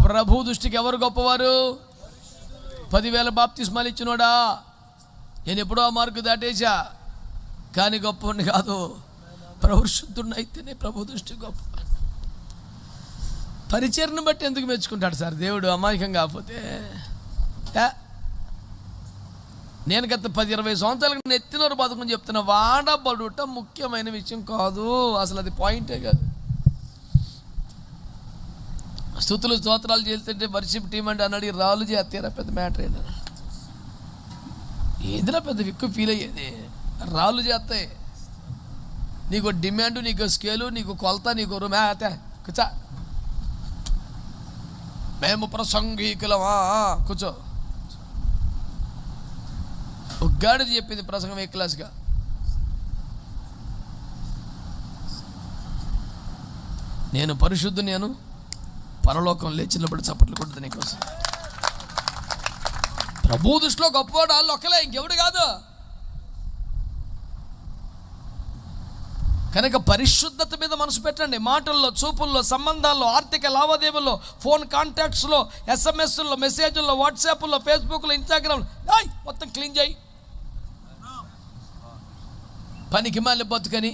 ప్రభు దృష్టికి ఎవరు గొప్పవారు? 10,000 బాప్తిస్మాలు ఇచ్చినోడా? నేను ఎప్పుడో ఆ మార్కు దాటేశా, కానీ గొప్పవాడిని కాదు. పరిశుద్ధుడిని అయితేనే ప్రభు దృష్టి గొప్ప. పరిచర్ను బట్టి ఎందుకు మెచ్చుకుంటాడు సార్ దేవుడు అమాయకం కాకపోతే? నేను గత 10-20 సంవత్సరాలకు నెత్తినోరు బతుకుని చెప్తున్నా, వాడబడుట ముఖ్యమైన విషయం కాదు, అసలు అది పాయింటే కాదు. స్తుతులు స్తోత్రాలు చేస్తుంటే వర్షిప్ టీం అంటే అన్నాడు, రాళ్ళు చేస్తారా పెద్ద మ్యాటర్ అయినా? ఏదిరా పెద్ద ఎక్కువ ఫీల్ అయ్యేది? రాళ్ళు చేస్తాయి. నీకు డిమాండ్, నీకు స్కేలు, నీకు కొలత, నీకు రుమేత కూర్చో. మేము ప్రసంగికులమా? కూర్చో. ఒగ్గాడిది చెప్పింది ప్రసంగం ఏ క్లాస్గా. నేను పరిశుద్ధు, నేను పరలోకం లేచినప్పుడు చప్పట్లు కొడుతుంది నీకోసం. ప్రభు దృష్టిలో గొప్పవాడు వాళ్ళు ఒక్కలే, ఇంకెవడు కాదు. కనుక పరిశుద్ధత మీద మనసు పెట్టండి. మాటల్లో, చూపుల్లో, సంబంధాల్లో, ఆర్థిక లావాదేవీల్లో, ఫోన్ కాంటాక్ట్స్లో, SMS-ల్లో, మెసేజ్ల్లో, వాట్సాప్లో, ఫేస్బుక్లో, ఇన్స్టాగ్రామ్లో మొత్తం క్లీన్ చేయి. పనికి మళ్ళీ బతుకని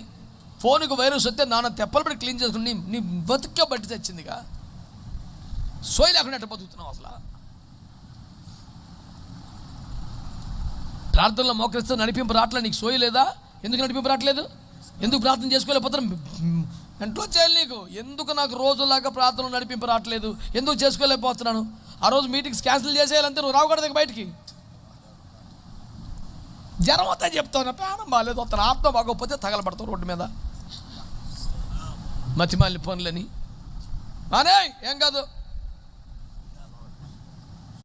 ఫోన్కి వైరస్ వస్తే నాన్న తెప్పలు పడి క్లీన్ చేసుకుని నీ బతుకే బట్టి తెచ్చిందిగా. సోయి లేకుండా ఎట్లా బతుకుతున్నావు అసలు? ప్రార్థనలో మోకరిస్తే నడిపింపు రావట్లేదు. నీకు సోయి లేదా? ఎందుకు నడిపింపు రావట్లేదు? ఎందుకు ప్రార్థన చేసుకోలేకపోతున్నాను? ఎంట్లో చేయాలి నీకు. ఎందుకు నాకు రోజులాగా ప్రార్థనలు నడిపింపు రావట్లేదు? ఎందుకు చేసుకోలేకపోతున్నాను? ఆ రోజు మీటింగ్స్ క్యాన్సిల్ చేసేయాలంటే నువ్వు రావకూడదు బయటికి. జ్వరం వస్తే చెప్తావు, ప్రాణం బాగాలేదు, వస్తాను, ఆత్మ బాగోకపోతే తగలబడతావు రోడ్డు మీద. మతిమాలి పనులని అనే ఏం కాదు.